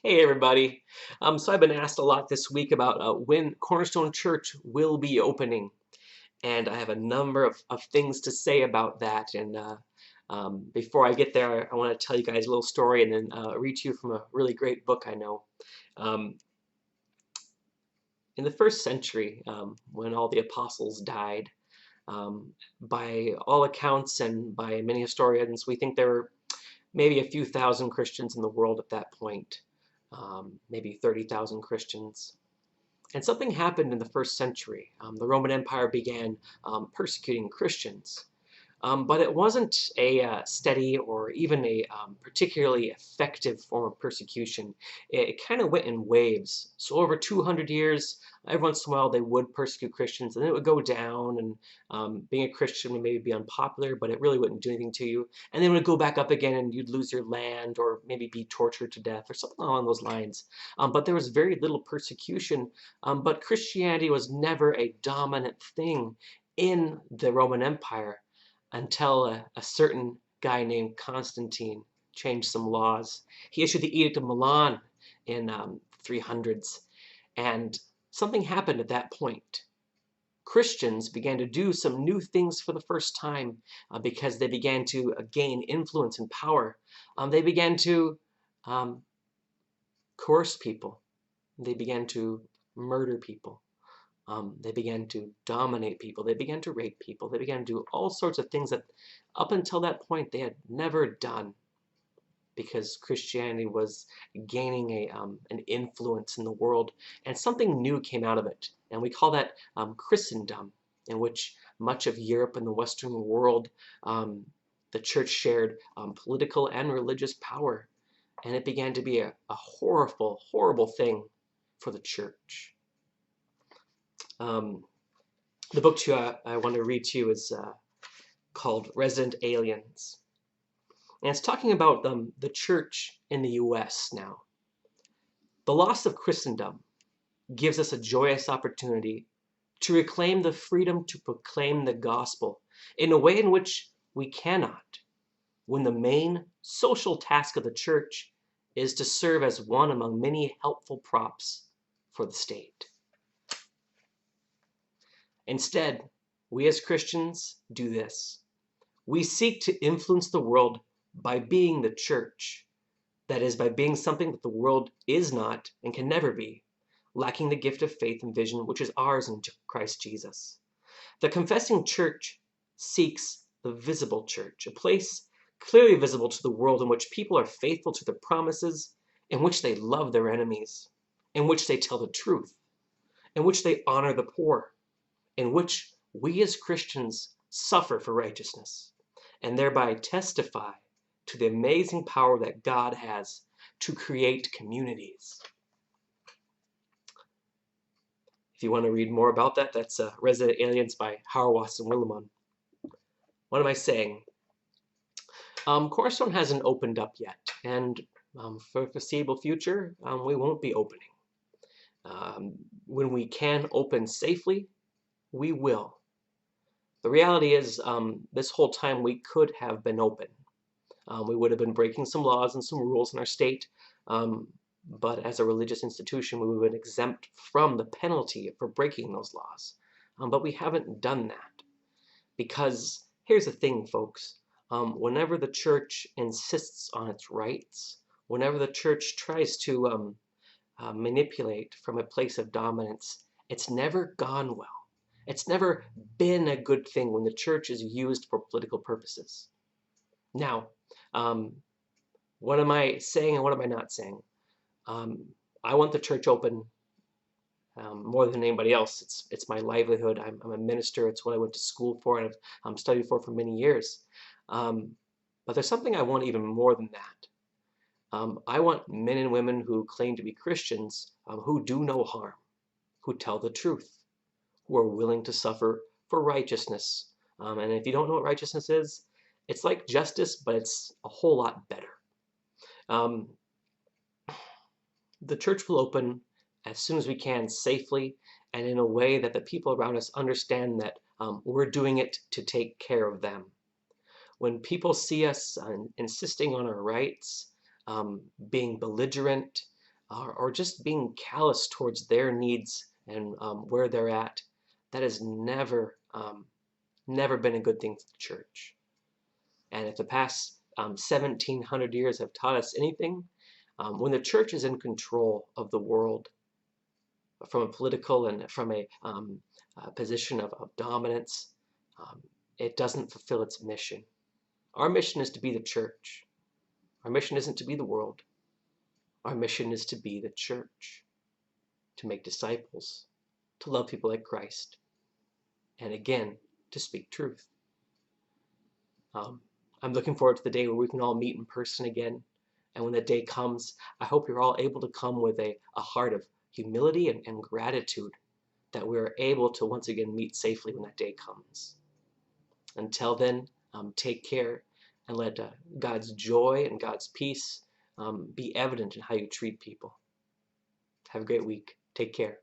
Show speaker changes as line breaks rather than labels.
Hey everybody. So I've been asked a lot this week about when Cornerstone Church will be opening, and I have a number of things to say about that. And before I get there, I want to tell you guys a little story and then read to you from a really great book I know. Um, in the first century, when all the apostles died, by all accounts and by many historians, we think there were maybe a few thousand Christians in the world at that point, maybe 30,000 Christians. And something happened in the first century. The Roman Empire began persecuting Christians. But it wasn't a steady or even a particularly effective form of persecution. It kind of went in waves. So over 200 years, every once in a while they would persecute Christians, and then it would go down, and being a Christian would maybe be unpopular, but it really wouldn't do anything to you. And then it would go back up again, and you'd lose your land or maybe be tortured to death or something along those lines. But there was very little persecution, but Christianity was never a dominant thing in the Roman Empire until a certain guy named Constantine changed some laws. He issued the Edict of Milan in 300s, and something happened at that point. Christians began to do some new things for the first time because they began to gain influence and power. They began to um, coerce people. They began to murder people. They began to dominate people. They began to rape people. They began to do all sorts of things that up until that point they had never done, because Christianity was gaining an influence in the world, and something new came out of it. And we call that Christendom, in which much of Europe and the Western world, the church shared political and religious power. And it began to be a horrible, horrible thing for the church. The book I want to read to you is called Resident Aliens. And it's talking about the church in the U.S. now. The loss of Christendom gives us a joyous opportunity to reclaim the freedom to proclaim the gospel in a way in which we cannot, when the main social task of the church is to serve as one among many helpful props for the state. Instead, we as Christians do this. We seek to influence the world by being the church. That is, by being something that the world is not and can never be, lacking the gift of faith and vision which is ours in Christ Jesus. The confessing church seeks the visible church, a place clearly visible to the world in which people are faithful to their promises, in which they love their enemies, in which they tell the truth, in which they honor the poor, in which we as Christians suffer for righteousness, and thereby testify to the amazing power that God has to create communities. If you want to read more about that, that's Resident Aliens by Hauerwas and Willimon. What am I saying? Cornerstone hasn't opened up yet, and for the foreseeable future, we won't be opening. When we can open safely, we will. The reality is, this whole time we could have been open. We would have been breaking some laws and some rules in our state, but as a religious institution, we would have been exempt from the penalty for breaking those laws. But we haven't done that, because here's the thing, folks. Whenever the church insists on its rights, whenever the church tries to manipulate from a place of dominance, it's never gone well. It's never been a good thing when the church is used for political purposes. Now, what am I saying and what am I not saying? I want the church open more than anybody else. It's my livelihood. I'm a minister. It's what I went to school for and I've studied for many years. But there's something I want even more than that. I want men and women who claim to be Christians, who do no harm, who tell the truth, who are willing to suffer for righteousness. And if you don't know what righteousness is, it's like justice, but it's a whole lot better. The church will open as soon as we can, safely, and in a way that the people around us understand that we're doing it to take care of them. When people see us insisting on our rights, being belligerent, or just being callous towards their needs and where they're at, that has never been a good thing for the church. And if the past 1700 years have taught us anything, when the church is in control of the world from a political and from a position of dominance, um, it doesn't fulfill its mission. Our mission is to be the church. Our mission isn't to be the world. Our mission is to be the church, to make disciples, to love people like Christ, and again, to speak truth. I'm looking forward to the day where we can all meet in person again. And when that day comes, I hope you're all able to come with a heart of humility and gratitude that we are able to once again meet safely when that day comes. Until then, take care and let God's joy and God's peace be evident in how you treat people. Have a great week. Take care.